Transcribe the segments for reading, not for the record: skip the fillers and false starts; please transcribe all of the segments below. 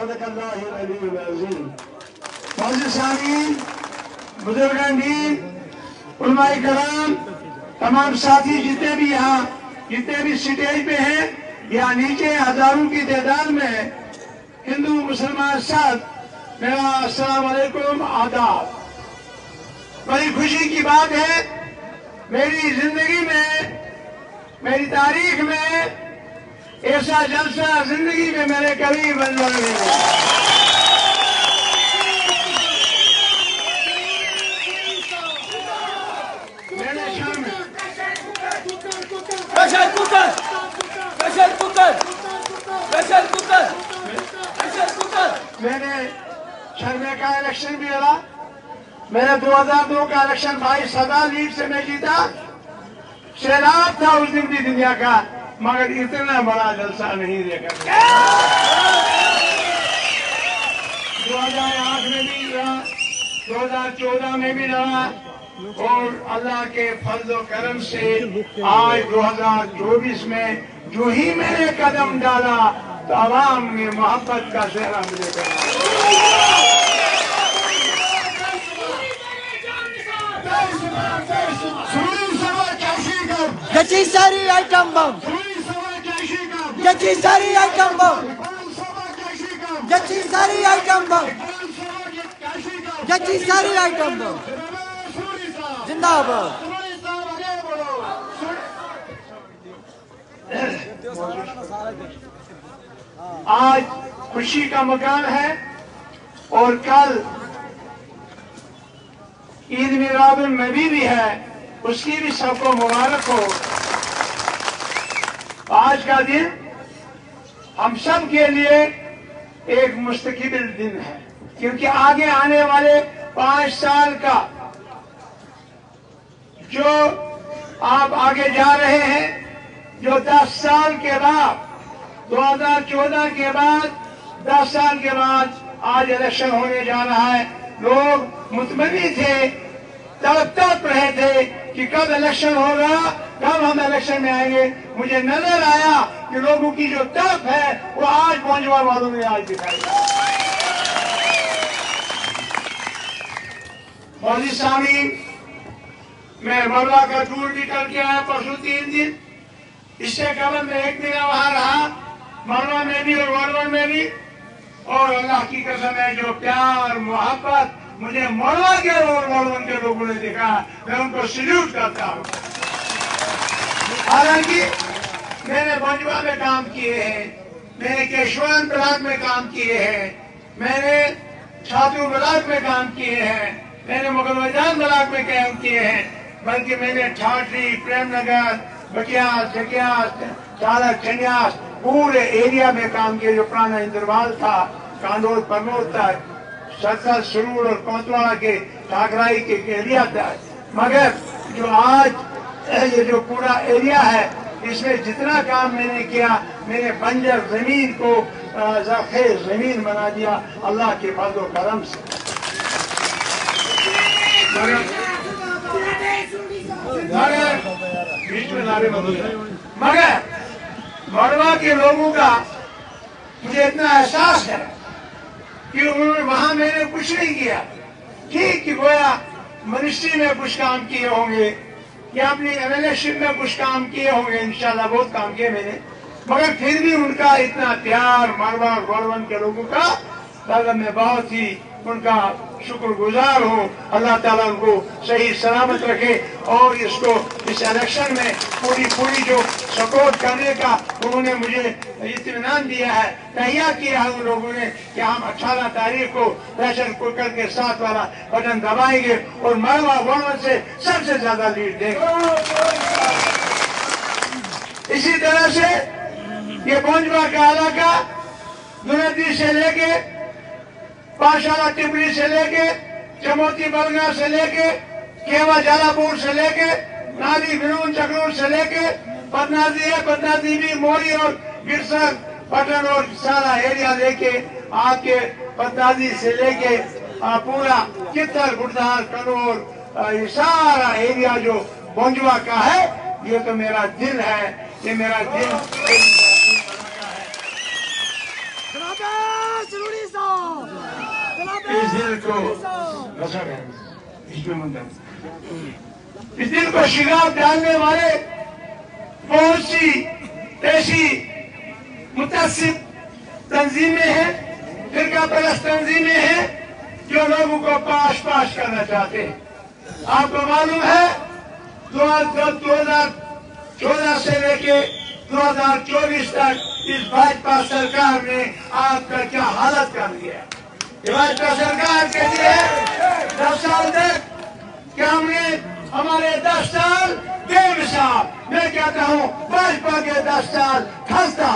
صدق اللہ العلی العظیم۔ معزز سامعین، بزرگان دین، علماء کرام، تمام ساتھی جتنے بھی یہاں جتنے بھی سٹیج پہ ہیں یا نیچے ہزاروں کی تعداد میں ہندو مسلمان ساتھ، میرا السلام علیکم، آداب۔ بڑی خوشی کی بات ہے، میری زندگی میں، میری تاریخ میں ایسا جلسہ زندگی میں میرے کبھی بننا نہیں ہے۔ میں نے شرمے کا الیکشن بھی لڑا، میں نے 2002 کا الیکشن 22,000 لیڈ سے میں جیتا، سیلاب تھا اس دن بھی دنیا کا، مگر اتنا بڑا جلسہ نہیں دیکھا۔ 2008 میں بھی لڑا، 2014 میں بھی لڑا، اور اللہ کے فضل و کرم سے آج 2024 میں جو ہی میں نے قدم ڈالا تو عوام نے محبت کا چہرہ مجھے کرا۔ جچی ساری آئٹم بم، جچی ساری آئٹم بم، جچی ساری آئٹم بم، جچی ساری آئٹم بم، زندہ آباد۔ آج خوشی کا مقام ہے اور کل عید میلاد النبی بھی ہے، اس کی بھی سب کو مبارک ہو۔ آج کا دن ہم سب کے لیے ایک مستقبل دن ہے، کیونکہ آگے آنے والے 5 سال کا جو آپ آگے جا رہے ہیں، جو 10 سال کے بعد 2014 کے بعد 10 سال کے بعد آج الیکشن ہونے جا رہا ہے، لوگ مطمئن تھے، تڑپ رہے تھے کہ کب الیکشن ہوگا، کب ہم الیکشن میں آئیں گے۔ مجھے نظر آیا کہ لوگوں کی جو تڑپ ہے وہ آج پونجوا والوں نے آج دکھائی۔ معزز سامعین، میں مروا کا ٹور بھی کر کے آیا پرسوں 3 دن، اس سے قبل میں 1 دن وہاں رہا، مروا میں بھی اور وارون میں بھی، اور اللہ کی قسم ہے جو پیار محبت مجھے مروا کے اور وارون کے لوگوں نے دکھا، میں ان کو سلیوٹ کرتا ہوں۔ حالانکہ میں نے بنجوا میں کام کیے ہیں، میں نے کیشورن بلاک میں کام کیے ہیں، میں نے چھاتو بلاک میں کام کیے ہیں، میں نے مغل میدان بلاک میں کام کیے ہیں، بلکہ میں نے ٹھاٹری، پریم نگر، بکیاس، جکیاس، چالک، چنیاس پورے ایریا میں کام کیے، جو پرانا اندروال تھا، کانڈول پرنوت تک، سرسل، سرور اور کوتواڑا کے ٹھاکرائی کے ایریا تک۔ مگر جو آج یہ جو پورا ایریا ہے، اس میں جتنا کام میں نے کیا، میں نے بنجر زمین کو زرخیز زمین بنا دیا اللہ کے فضل و کرم سے۔ مگر مروا کے لوگوں کا مجھے اتنا احساس ہے کہ انہوں نے وہاں میں نے کچھ نہیں کیا، ٹھیک کہ گویا منسٹری میں کچھ کام کیے ہوں گے یا اپنی ایم ایل اے شپ میں کچھ کام کیے ہوں گے، انشاءاللہ بہت کام کیے میں نے، مگر پھر بھی ان کا اتنا پیار مروا اور گورون کے لوگوں کا، تاکہ میں بہت ہی ان کا شکر گزار ہوں۔ اللہ تعالیٰ ان کو صحیح سلامت رکھے اور اس الیکشن میں پوری جو سپورٹ کرنے کا انہوں نے مجھے اطمینان دیا ہے، تہیا کیا ہے ان لوگوں نے کہ ہم 18 تاریخ کو پریشر کوکر کے ساتھ والا بٹن دبائیں گے اور مروا گورون سے سب سے زیادہ لیڈ دیں گے۔ اسی طرح سے یہ بونجوا کا علاقہ دونتی سے لے کے پاشالہ ٹپڑی سے لے کے چموتی بلگا سے لے کے کیوا جالا پور سے لے کے نادی بنون چکرور سے لے کے بدنازی ہے، بدنازی بھی موری اور گرسر پٹن اور سارا ایریا لے کے آپ کے بدنازی سے لے کے پورا کتر گردار کنور یہ سارا ایریا جو بونجوا کا ہے، یہ تو میرا دل ہے، یہ میرا دل سروری صاحب اس دل کو اس دل کو شگاف ڈالنے والے بہت سی ایسی متعصب تنظیمیں ہیں، فرقہ پرست تنظیمیں ہیں جو لوگوں کو پاش پاش کرنا چاہتے ہیں۔ آپ کو معلوم ہے 2014 سے لے کے 2024 تک اس بھاجپا سرکار نے آپ کا کیا حالت کر دیا ہے۔ یہ بھاجپا سرکار کہتی ہے 10 سال تک کہ ہم نے ہمارے 10 سال بے مثال، میں کہتا ہوں بھاجپا کے 10 سال خستہ۔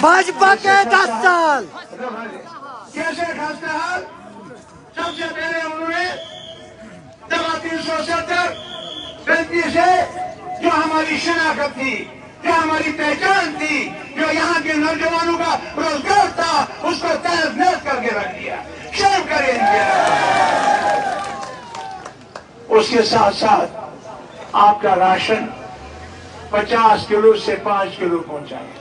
بھاجپا کے 10 سال کیسے خستہ حال؟ سب سے پہلے انہوں نے دفعہ 370 غلطی سے جو ہماری شناخت تھی، جو ہماری پہچان تھی، جو یہاں کے نوجوانوں کا روزگار تھا، اس کو تہس نہس کر کے رکھ دیا۔ شرم کریں اس کے ساتھ ساتھ آپ کا راشن 50 کلو سے 5 کلو پہنچایا۔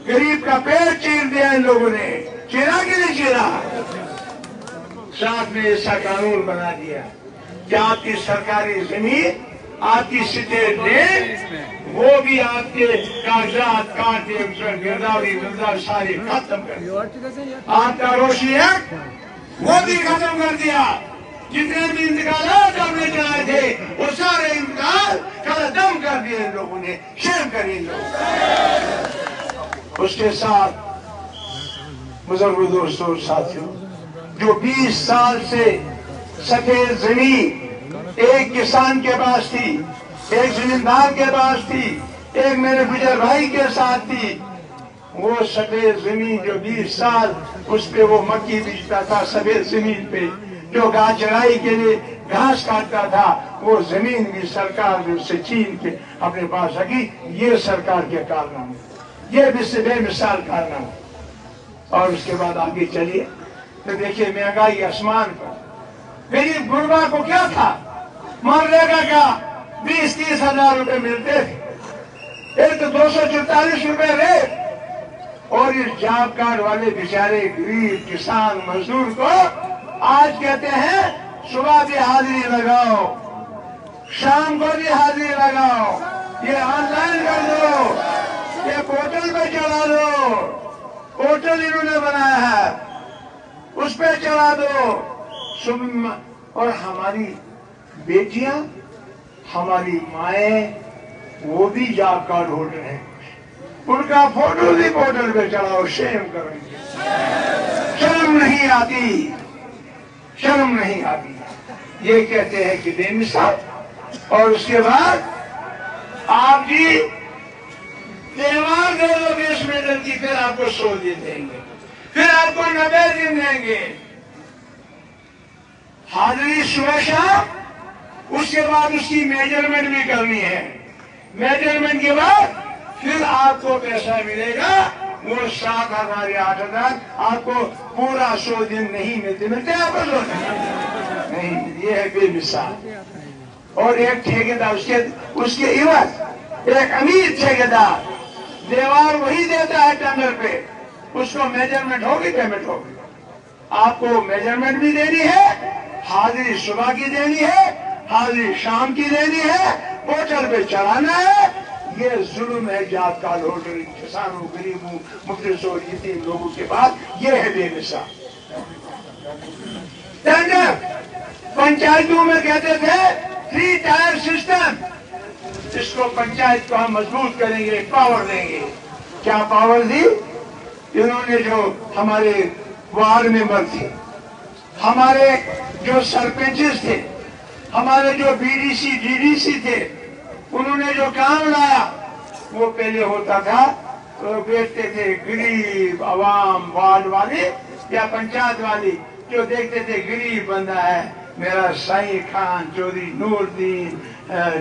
غریب کا پیٹ چیر دیا ان لوگوں نے، چیرا کہ نہیں چیرا؟ ساتھ میں ایسا قانون بنا دیا کہ آپ کی سرکاری زمین، آپ کی اسٹیٹ لینڈ، وہ بھی آپ کے کاغذات کاٹ کے گرداوری ساری ختم کر دیا۔ آپ کا روشنی ایکٹ وہ بھی ختم کر دیا۔ جتنے بھی انتقالات آپ نے چلائے تھے وہ سارے انتقال قلم کر دیے ان لوگوں نے۔ شرم کریں لوگ۔ اس کے ساتھ بزرگ دوستوں ساتھیوں، جو 20 سال سے سفید زمین ایک کسان کے پاس تھی، ایک زمیندار کے پاس تھی، ایک میرے گجر بھائی کے ساتھ تھی، وہ سفید زمین جو 20 سال اس پہ وہ مکی بیچتا تھا، سفید زمین پہ جو گھاس چرائی کے لیے گھاس کاٹتا تھا، وہ زمین بھی سرکار نے اسے چھین کے اپنے پاس رکھی۔ یہ سرکار کے کارنامے، یہ بھی سے بے مثال کارنامے۔ اور اس کے بعد آگے چلیے تو دیکھیے مہنگائی آسمان پر۔ غریب غربا کو کیا تھا؟ منریگا کا 20-30 ہزار روپے ملتے تھے، ایک تو 244 روپے ریٹ۔ اور اس جاب کارڈ والے بیچارے غریب کسان مزدور کو آج کہتے ہیں صبح بھی حاضری لگاؤ، شام کو بھی حاضری لگاؤ، یہ آن لائن کر دو، یہ پورٹل پہ چلا دو، پورٹل انہوں نے بنایا ہے، اس پہ چلا دو۔ اور ہماری بیٹیاں، ہماری مائیں، وہ بھی جاب کارڈ ہولڈر ہیں، ان کا فوٹو بھی پورٹل پہ چلاؤ۔ شرم کریں گے، شرم نہیں آتی، شرم نہیں آتی۔ یہ کہتے ہیں کہ بے مثال۔ اور اس کے بعد آپ جی تہوار دے دو 20 میڈل کی، پھر آپ کو 100 دن دیں گے، پھر آپ کو 90 دن دیں گے۔ حاضری صبح شام، اس کے بعد اس کی میجرمنٹ بھی کرنی ہے، میجرمنٹ کے بعد پھر آپ کو پیسہ ملے گا، وہ 7,000 یا 8,000۔ آپ کو پورا 100 دن نہیں ملتے آپ کو 100 نہیں۔ یہ ہے بے مثال۔ اور ایک ٹھیکیدار اس کے عوض ایک امیر ٹھیکیدار دیوار وہی دیتا ہے ٹینڈر پہ، اس کو میجرمنٹ ہوگی، پیمنٹ ہوگی۔ آپ کو میجرمنٹ بھی دینی ہے، حاضری صبح کی دینی ہے، حاضری شام کی دینی ہے، پورٹل پہ چلانا ہے۔ یہ ظلم ہے جاب کارڈ ہولڈر، کسانوں، غریبوں، مفلسوں، یتیم لوگوں کے بعد۔ یہ ہے بے مثال ٹینڈر۔ پنچایتوں میں کہتے تھے 3 ٹائر سسٹم، اس کو پنچایت کو ہم مضبوط کریں گے، پاور دیں گے۔ کیا پاور دی؟ انہوں نے جو ہمارے وارڈ ممبر تھے، ہمارے جو سرپنچز تھے، ہمارے جو BDC DDC تھے، انہوں نے جو کام لایا وہ پہلے ہوتا تھا، بیٹھتے تھے غریب عوام، وارڈ والے یا پنچایت والی، جو دیکھتے تھے غریب بندہ ہے، میرا سائی خان، چودھری نور الدین،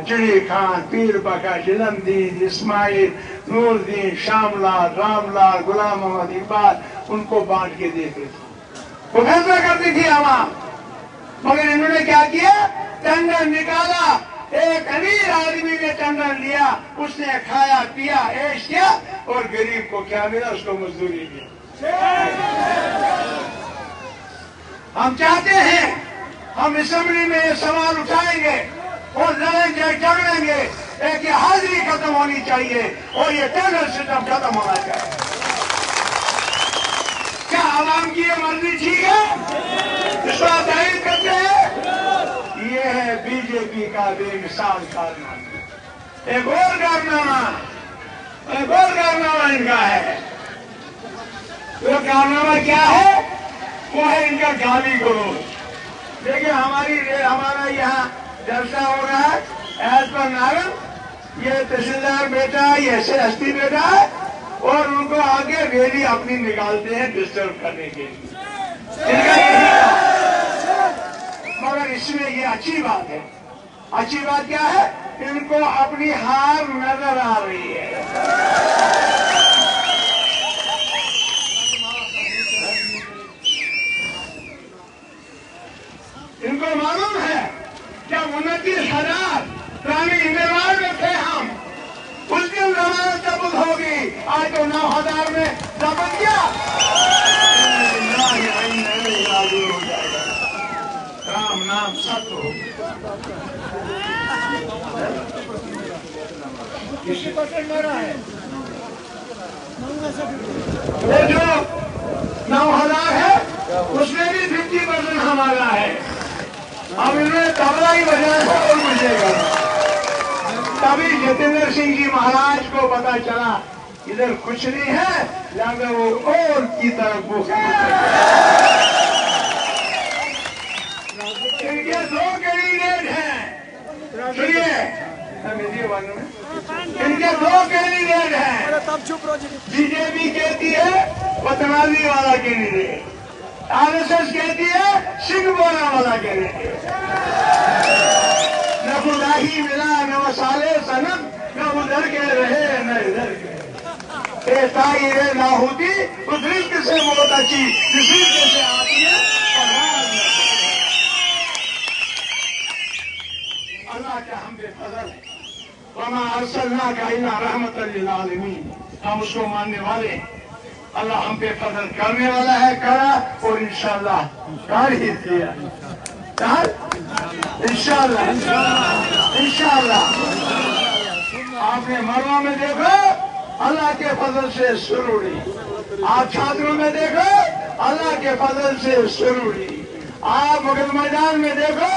چڑی خان، پیر بکا، جلم دین، اسماعیل، نور الدین، شام لال، رام لال، غلام محمد اقبال، ان کو بانٹ کے دیتے تھے۔ وہ فیصلہ کرتی تھی عوام، مگر انہوں نے کیا کیا؟ ٹینڈر نکالا، ایک امیر آدمی نے ٹنڈن لیا، اس نے کھایا پیا عیش کیا، اور غریب کو کیا ملا؟ اس کو مزدوری دی۔ ہم چاہتے ہیں ہم اسمبلی میں یہ سوال اٹھائیں گے اور لڑیں گے، جھگڑیں گے، ایک یہ حاضری ختم ہونی چاہیے اور یہ ٹینڈر سسٹم ختم ہونا چاہیے۔ کیا عوام کی یہ مرضی ٹھیک ہے؟ اس کو آپ تائید کرتے ہیں؟ یہ ہے بی جے پی کا بے مثال کارنامہ۔ ایک اور کارنامہ ان کا ہے۔ وہ کارنامہ کیا ہے؟ وہ ہے ان کا گالی گلوچ۔ دیکھیں ہمارا یہاں جلسہ ہو رہا ہے، ایز پر نارم، یہ تحصیلدار بیٹا ہے، یہ SST بیٹا ہے، اور ان کو آگے ریلی اپنی نکالتے ہیں ڈسٹرب کرنے کے لیے۔ ان کا یہی ہے، مگر اس میں یہ اچھی بات ہے۔ اچھی بات کیا ہے؟ ان کو اپنی ہار نظر آ رہی ہے۔ ان کو معلوم ہے جب 29,000 پرانی امیدوار میں تھے ہم، اس دن ضمانت ضبط ہوگی، آج تو 9,000 میں ضبط کیا ہو جائے گا۔ رام نام ست ہو۔ وہ جو 9,000 ہے اس میں بھی 50% ہمارا ہے۔ اب انہوں نے تبلا ہی بجایا تھا اور مجھے گا، تبھی جتیندر سنگھ جی مہاراج کو پتا چلا ادھر کچھ نہیں ہے، لہذا وہ اور کی طرف ان کے 2 کینڈیڈیٹ ہیں، سنیے ان کے 2 کینڈیڈیٹ ہیں۔ بی جے پی کہتی ہے پتنالی والا کینڈیڈیٹ، RSS کہتی ہے سنگھ بونا والا کینڈیڈیٹ۔ نہ خدا ہی ملا نہ مسالے صنم، نہ ادھر کے رہے نہ ادھر کے۔ اے طاہر لاہوتی، اس رزق سے موت اچھی جس رزق سے آتی ہے اللہ کا حمد فضل ہے۔ وما ارسلناک الا رحمۃ للعالمین، ہم اس کو ماننے والے ہیں۔ اللہ ہم پہ فضل کرنے والا ہے، کرا اور انشاءاللہ کر ہی دیا۔ انشاءاللہ آپ نے مروا میں دیکھو اللہ کے فضل سے سروڑی، آپ چھاتروں میں دیکھو اللہ کے فضل سے سروڑی، آپ مغل میدان میں دیکھو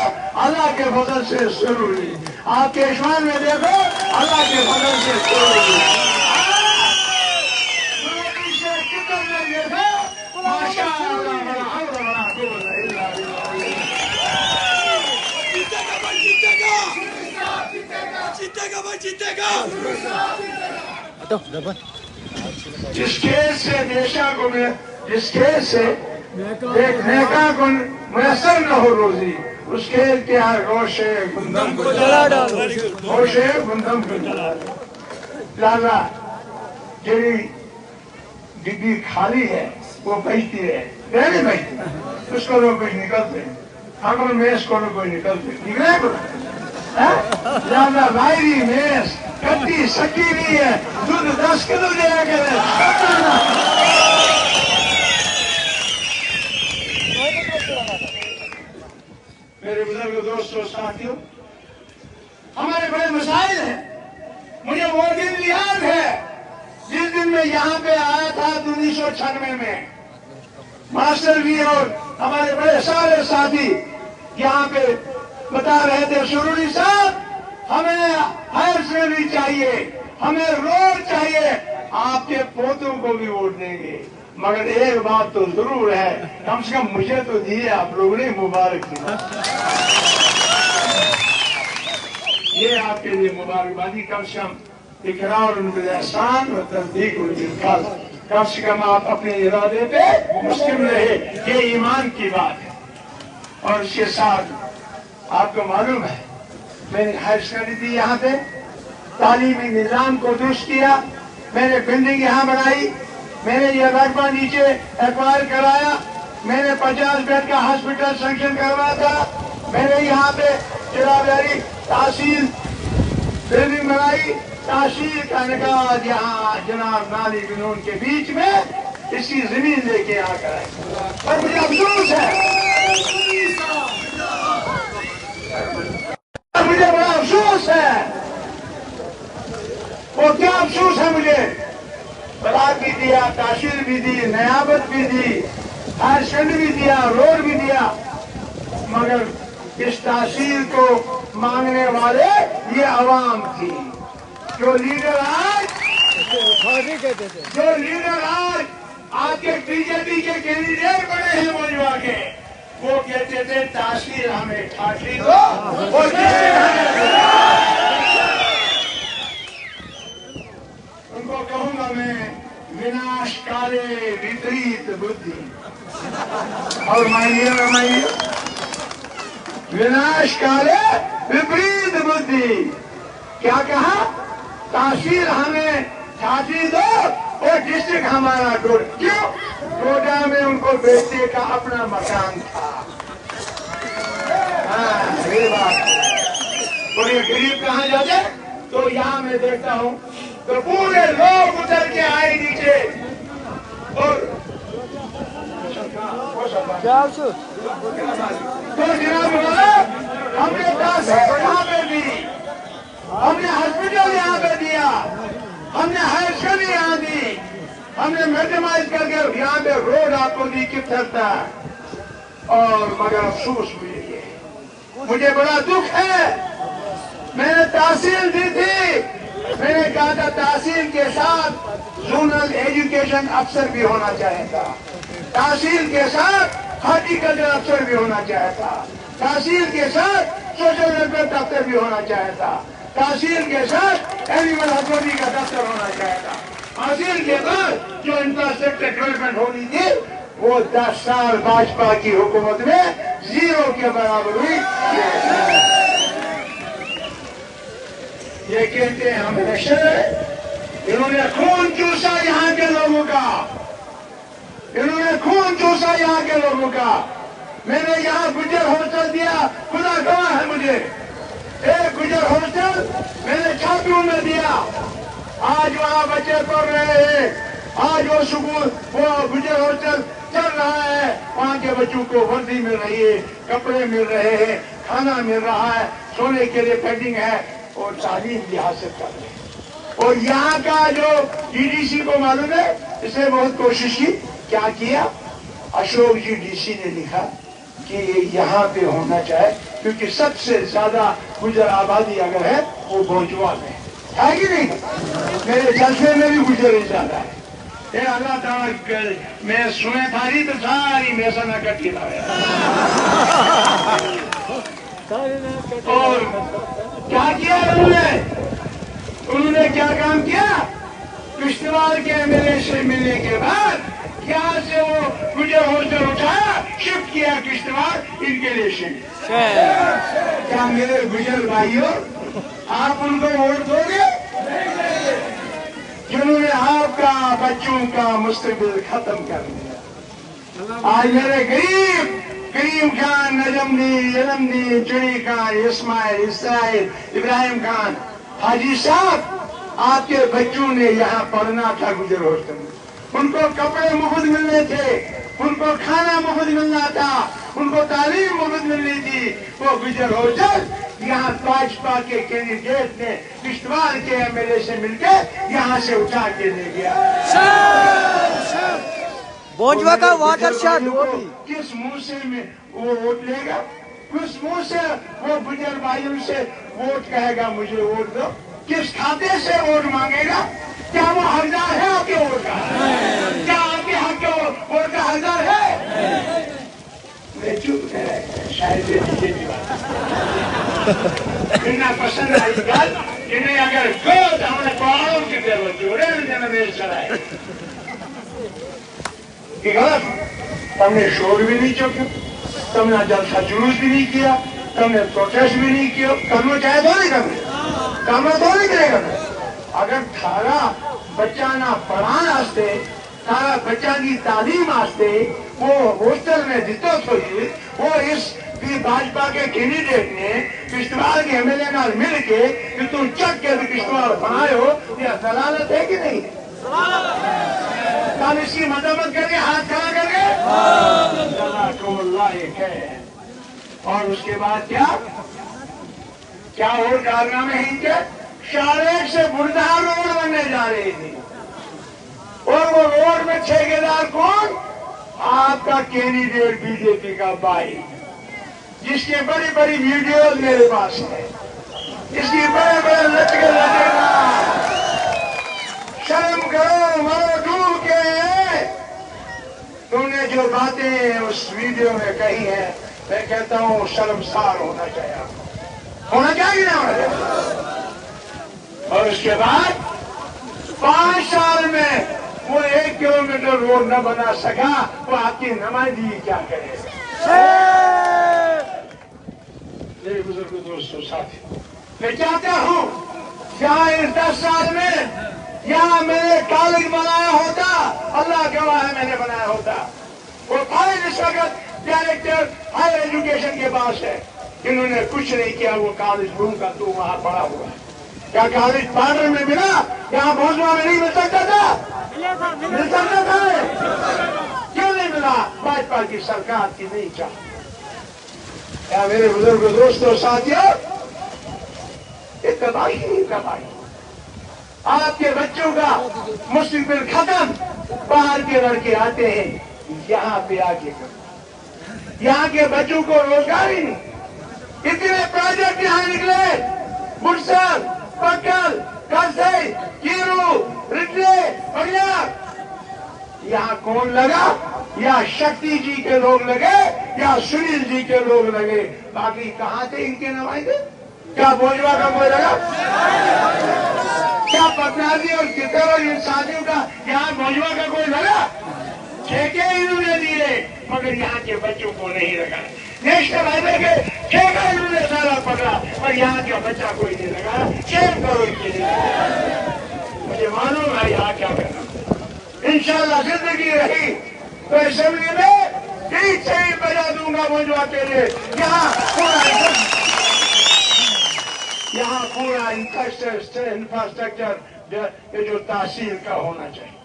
اللہ کے فضل سے سروڑی، آپ کیشوان میں دیکھو اللہ کے فضل سے سروڑی، جس کھیت سے نیشا کو جس کھیت سے ایک نیکا کو میسر نہ ہو روزی، اس کھیت کے گوشے گندم کو جلا ڈالو، گوشے گندم کو جلا ڈالو۔ لہذا جیڑی ڈبی خالی ہے وہ بچتی ہے، نہیں بچتی، اس کو لوگ کچھ نکلتے ہیں، ہم میز کو لوگ کوئی نکلتے نکلے کو لہذا ظاہری میز کٹی سکی نہیں ہے، دودھ 10 کلو دیا کرے۔ میرے بزرگ دوستوں ساتھیوں، ہمارے بڑے مسائل ہیں۔ مجھے وہ دن یاد ہے جس دن میں یہاں پہ آیا تھا 1996 میں، ماسٹر بھی اور ہمارے بڑے سارے ساتھی یہاں پہ بتا رہے تھے سروڑی صاحب ہمیں ہائر سیکنڈری چاہیے، ہمیں روڈ چاہیے، آپ کے پوتوں کو بھی ووٹ دیں گے، مگر ایک بات تو ضرور ہے، کم سے کم مجھے تو دیے آپ لوگوں نے، مبارک دی۔ یہ آپ کے لیے مبارکبادی، کم سے کم اقرار بالاحسان و تصدیق بالقول، کم سے کم آپ اپنے ارادے پہ مسلم رہے، یہ ایمان کی بات ہے۔ اور اس کے ساتھ آپ کو معلوم ہے میں نے ہائر سیکنڈری دی یہاں پہ، تعلیمی نظام کو درست کیا، میں نے بلڈنگ یہاں بنائی، میں نے یہ رقبہ نیچے ایکوائر کرایا، میں نے 50 بیڈ کا ہاسپٹل سینکشن کروایا تھا، میں نے یہاں پہ چرابیاری تحصیل بلڈنگ بنائی، تاشیر کا نکاح یہاں جناب نالی بنون کے بیچ میں اس کی زمین لے کے آ کر آئی. اور مجھے افسوس ہے، مجھے بڑا افسوس ہے. وہ کیا افسوس ہے مجھے؟ بلاک بھی دیا، تاشیر بھی دی، نیابت بھی دی، ہر شنڈ بھی دیا، روڈ بھی دیا، مگر اس تحصیل کو مانگنے والے یہ عوام تھی. جو لیڈر آج آپ کے بی جے پی کے کینڈیڈیٹ بنے ہیں موجودہ کے، وہ کہتے تھے تحصیل ہمیں ٹھاٹھی دو اور ان کو کہوں گا میں وناش کالے وپریت بدھی. اور مائیے وناش کالے وپریت بدھی. کیا کہا؟ تحصیل ہمیں ٹھاٹھی دو اور ڈسٹرکٹ ہمارا ڈوڈا. کیوں؟ ڈوڈا میں ان کو بیٹے کا اپنا مکان تھا. ہاں یہ بات. اور یہ غریب کہاں جاتے؟ تو یہاں میں دیکھتا ہوں تو پورے لوگ اتر کے آئے نیچے. اور تو جناب مولانا ہم نے تحصیل یہاں پہ دی، ہم نے ہاسپٹل یہاں پہ دیا، ہم نے ہائر اسکول یہاں دی، ہم نے میڈمائز کر کے یہاں پہ روڈ آپ کو دی کتنا. اور مگر افسوس مجھے بڑا دکھ ہے. میں نے تحصیل دی تھی، میں نے کہا تھا تحصیل کے ساتھ زونل ایجوکیشن افسر بھی ہونا چاہے تھا، تحصیل کے ساتھ ہارٹیکلچر افسر بھی ہونا چاہے تھا، تحصیل کے ساتھ سوشل ویلفیئر دفتر بھی ہونا چاہے تھا، تحصیل کے ساتھ اینیمل ہسبنڈری کا دفتر ہونا چاہے تھا. تحصیل کے بعد جو انفراسٹرکچر ڈیولپمنٹ ہونی تھی وہ 10 سال بھاجپا کی حکومت میں 0 کے برابر ہوئی. یہ کہتے ہیں ہم الیکشن ہے. انہوں نے خون چوسا یہاں کے لوگوں کا، انہوں نے خون چوسا یہاں کے لوگوں کا. میں نے یہاں گجر ہاسٹل دیا، خدا گواہ ہے مجھے. ایک گجر ہاسٹل میں نے چھاپیوں میں دیا. آج وہاں بچے پڑھ رہے ہیں، آج وہ سکول وہ گجر ہاسٹل چل رہا ہے. وہاں کے بچوں کو وردی مل رہی ہے، کپڑے مل رہے ہیں، کھانا مل رہا ہے، سونے کے لیے پینڈنگ ہے اور تعلیم بھی حاصل کر رہے ہیں. اور یہاں کا جو ڈی ڈی سی کو معلوم ہے، اس نے بہت کوشش کی. کیا کیا؟ اشوک جی ڈی سی نے لکھا کہ یہ یہاں پہ ہونا چاہے کیونکہ سب سے زیادہ گجر آبادی اگر ہے وہ بوجوا میں ہے کہ نہیں؟ میرے جلسے میں بھی گجر ہی زیادہ ہے. اے اللہ تعالیٰ میں سنے تھاری تو ساری میں سے نہ کٹی رہا. اور کیا کیا انہوں نے کیا کام کیا؟ کشتواڑ کے ایم ایل اے سے ملنے کے بعد یہاں سے وہ گجر ہاسٹل اٹھایا، شفٹ کیا کشتواڑ ان کے لیے سے. کیا میرے گجر بھائیوں آپ ان کو ووٹ دو گے جنہوں نے آپ کا بچوں کا مستقبل ختم کر دیا؟ آج میرے کریم خان، نجم دی، علم دی، چڑی خان، اسماعیل، اسرائیل، ابراہیم خان، حاجی صاحب آپ کے بچوں نے یہاں پڑھنا تھا گجر ہاسٹل میں. ان کو کپڑے مفت ملنے تھے، ان کو کھانا مفت ملنا تھا، ان کو تعلیم مفت ملنی تھی. وہ گجر ہاسٹل یہاں بھاجپا کے کینڈیڈیٹ نے کشتواڑ کے ایم ایل اے سے مل کے یہاں سے اٹھا کے لے گیا. بوجوا کا واٹر شاٹ کس منہ سے وہ ووٹ لے گا؟ کس منہ سے وہ گجر بھائیوں سے ووٹ کہے گا مجھے ووٹ دو؟ کس کھاتے سے ووٹ مانگے گا؟ کیا وہ حقدار ہے آپ کے ووٹ کا؟ کیا آپ کے حق کے ووٹ کا حقدار ہے؟ میں چپ ہے شاید اتنا پسند آئی گل انہیں اگر گود ہمیں پہاڑوں کی ضرورت جوڑے دینا میرے چلائے کہ غلط. تم نے شور بھی نہیں چوکا، تم نے جلسہ جلوس بھی نہیں کیا، تم نے پروٹیسٹ بھی نہیں کیا. کرنا چاہے تو نہیں کرنا، کرنا تو نہیں کرے گا. اگر تھارا بچہ نہ پڑھان آستے، تھارا بچہ کی تعلیم آستے وہ ہاسٹل میں دیتا تھوئی، وہ اس پھر بھاجپا کے کینڈیڈیٹ نے کشتواڑ کے ایم ایل اے نال مل کے کہ تم چک کے بھی کشتواڑ بنائے ہو، یہ دلالت ہے کہ نہیں ہے؟ کل اس کی مذمت کریں، ہاتھ کھڑا کر کے جزاکم اللہ خیر۔ اور اس کے بعد کیا اور کارنامے ہیں ان کے؟ شارق سے بردار روڈ بننے جا رہی تھی، اور وہ روڈ میں ٹھیکیدار کون؟ آپ کا کینڈیڈیٹ بی جے پی کا بھائی، جس کی بڑی بڑی ویڈیوز میرے پاس ہے، جس کی بڑے بڑے لٹکے لٹکے، شرم کرو، مرو ڈوب کے۔ تم نے جو باتیں اس ویڈیو میں کہی ہیں، میں کہتا ہوں شرمسار ہونا چاہیے، ہونا چاہیے نا ہونا چاہیے۔ اور اس کے بعد 5 سال میں وہ 1 کلومیٹر روڈ نہ بنا سکا، وہ آپ کی نمائندگی کیا کرے؟ میرے بزرگ دوستوں ساتھی، میں چاہتا ہوں یہاں اس 10 سال میں یہاں میں نے کالج بنایا ہوتا، اللہ گواہ ہے میں نے بنایا ہوتا۔ وہ فائل اس وقت ڈائریکٹر ہائر ایجوکیشن کے پاس ہے، انہوں نے کچھ نہیں کیا، وہ کالج روم کا تو وہاں پڑا ہوا ہے۔ کیا کالج پارلر میں ملا؟ یہاں بھوجوا میں نہیں مل سکتا تھا؟ مل سکتا تھا؟ کیوں نہیں ملا؟ بھاجپا کی سرکار کی نہیں چاہتی۔ کیا میرے بزرگ دوستوں ساتھیوں، یہ تباہی نہیں تباہی، آپ کے بچوں کا مستقبل ختم، باہر کے لڑکے آتے ہیں یہاں پہ آگے کرتے، یہاں کے بچوں کو روزگار ہی نہیں۔ اتنے پروجیکٹ یہاں نکلے، بڑسر، پکل، کلسائی، کیرو، رٹلے، بڑیا، یہاں کون لگا؟ یا شکتی جی کے لوگ لگے یا سنیل جی کے لوگ لگے، باقی کہاں تھے ان کے نمائندے؟ کیا بھوجوا کا کوئی لگا؟ کیا پٹنادی اور کتر اور ان ساتھیوں کا یہاں بھوجوا کا کوئی لگا؟ ٹھیکے انہوں نے دیے مگر یہاں کے بچوں کو نہیں لگا۔ نیشنل ہائی وے کے ٹھیکہ انہوں نے سارا پکڑا اور یہاں کا بچہ کوئی نہیں لگا۔ شیم کرو ان کے لیے، مجھے معلوم ہے یہاں کیا کرنا۔ انشاءاللہ زندگی رہی تو اسمبلی میں یہی چین بجا دوں گا بھوجوا کے لیے۔ یہاں پورا انفراسٹرکچر یہ جو تحصیل کا ہونا چاہیے،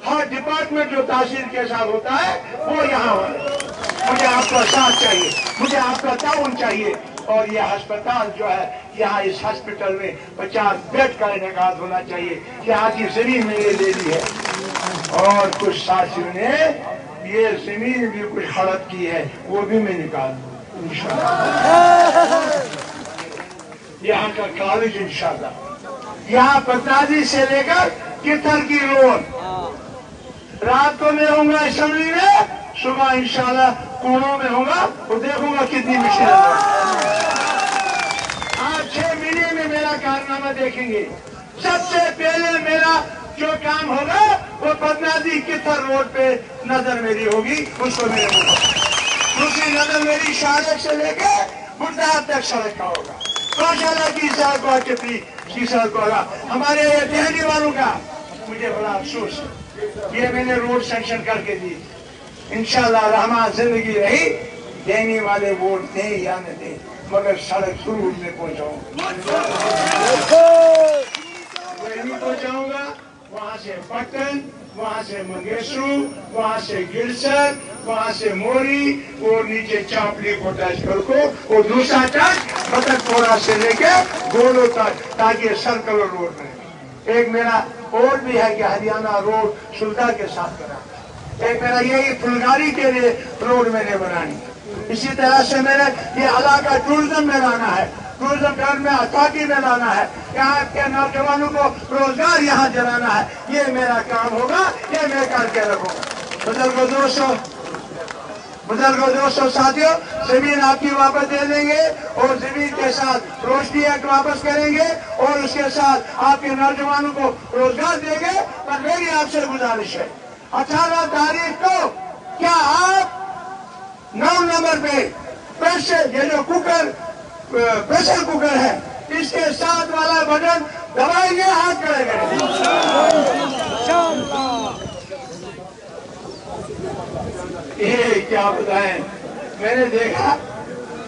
ہر ڈپارٹمنٹ جو تحصیل کے ساتھ ہوتا ہے وہ یہاں ہونا چاہیے۔ مجھے آپ کا ساتھ چاہیے، مجھے آپ کا تعاون چاہیے، اور یہ ہسپتال جو ہے یہاں اس ہسپتال میں 50 بیڈ کا انعقاد ہونا چاہیے۔ یہاں کی زمین میں نے لے لی ہے، اور کچھ ساتھیوں نے یہ زمین بھی کچھ خراب کی ہے، وہ بھی میں نکال دوں انشاءاللہ۔ یہاں کا کالج انشاءاللہ، یہاں پتنادی سے لے کر کتھر کی روڈ، رات کو میں ہوں گا اسمبلی میں، صبح انشاءاللہ کوڑوں میں ہوں گا، اور دیکھوں گا کتنی مشین آپ 6 مہینے میں میرا کارنامہ دیکھیں گے۔ سب سے پہلے میرا جو کام ہوگا وہ پتنادی کتھر روڈ پہ نظر میری ہوگی، اس کو میرے ہوگا۔ دوسری نظر میری شارق سے لے کے بردار تک سڑک کا ہوگا، ماشاءاللہ کی سال کو چپی کی سال کو ہوگا۔ ہمارے یہ دہلی والوں کا مجھے بڑا افسوس ہے، یہ میں نے روڈ سینکشن کر کے دی، انشاءاللہ رحمان زندگی رہی، دینے والے ووٹ دیں یا نہ دیں مگر سڑک ضرور میں پہنچاؤں پہنچاؤں گا۔ وہاں سے پٹن، وہاں سے منگیسرو، وہاں سے گرسر، وہاں سے موری، اور نیچے چاپلی کو ٹچ کر کو، اور دوسرا ٹچ بطک پورا سے لے کے گولو تک، تاکہ سرکل روڈ میں۔ ایک میرا اور بھی ہے کہ ہریانہ روڈ سلطان کے ساتھ کرا، ایک میرا یہی پھلگاری کے لیے روڈ میں نے بنانی، اسی طرح سے میں نے یہ علاقہ ٹورزم میں لانا ہے، ٹورزم گھر میں اتھارٹی میں لانا ہے، یہاں کے نوجوانوں کو روزگار یہاں دلانا ہے، یہ میرا کام ہوگا، یہ میں کر کے رکھوں گا۔ بزرگوں دوستوں ساتھیوں، زمین آپ کی واپس دے دیں گے، اور زمین کے ساتھ روشنی ایکٹ واپس کریں گے، اور اس کے ساتھ آپ کے نوجوانوں کو روزگار دیں گے۔ پر میری آپ سے گزارش ہے، 18 تاریخ کو کیا آپ 9 نمبر پہ یہ جو پریشر کوکر ہے، اس کے ساتھ والا بٹن دبائیں گے، ہاتھ کھڑے کریں گے۔ یہ کیا بتائیں، میں نے دیکھا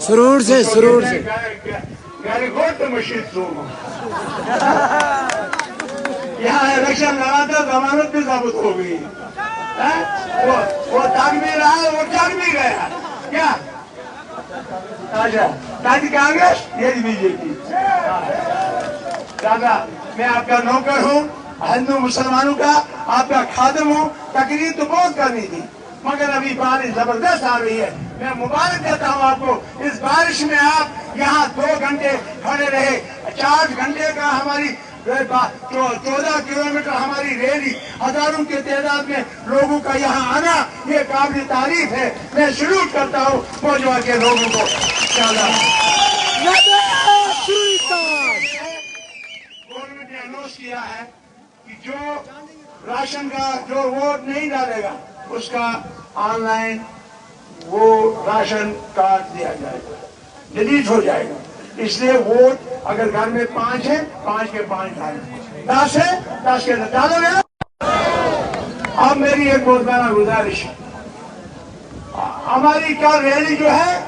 سرور سے سرور سے گھر گوٹ مشید سو یہاں الیکشن لڑا تھا ضمانت بھی ثابت ہو گئی. وہ تاک بھی رہا ہے, وہ چل بھی گیا کیا. اچھا دادی کانگریس یہ بی جے پی. دادا میں آپ کا نوکر ہوں, ہندو مسلمانوں کا آپ کا خادم ہوں. تقریر تو بہت کرنی تھی مگر ابھی بارش زبردست آ رہی ہے. میں مبارک دیتا ہوں آپ کو. اس بارش میں آپ یہاں 2 گھنٹے کھڑے رہے. 4 گھنٹے کا ہماری 14 کلومیٹر ہماری ریلی, ہزاروں کی تعداد میں لوگوں کا یہاں آنا, یہ قابل تعریف ہے. میں سلوٹ کرتا ہوں موجودہ کے لوگوں کو. گورنمنٹ نے اناؤنس کیا ہے کہ جو راشن کا جو ووٹ نہیں ڈالے گا اس کا آن لائن وہ راشن کارڈ دیا جائے گا, ڈیلیٹ ہو جائے گا. اس لیے ووٹ اگر گھر میں 5 ہیں 5 کے 5 ڈالیں, 10 ہے 10 کے ڈالو گے. اب میری ایک بہت بڑا گزارش ہے, ہماری کل ریلی جو ہے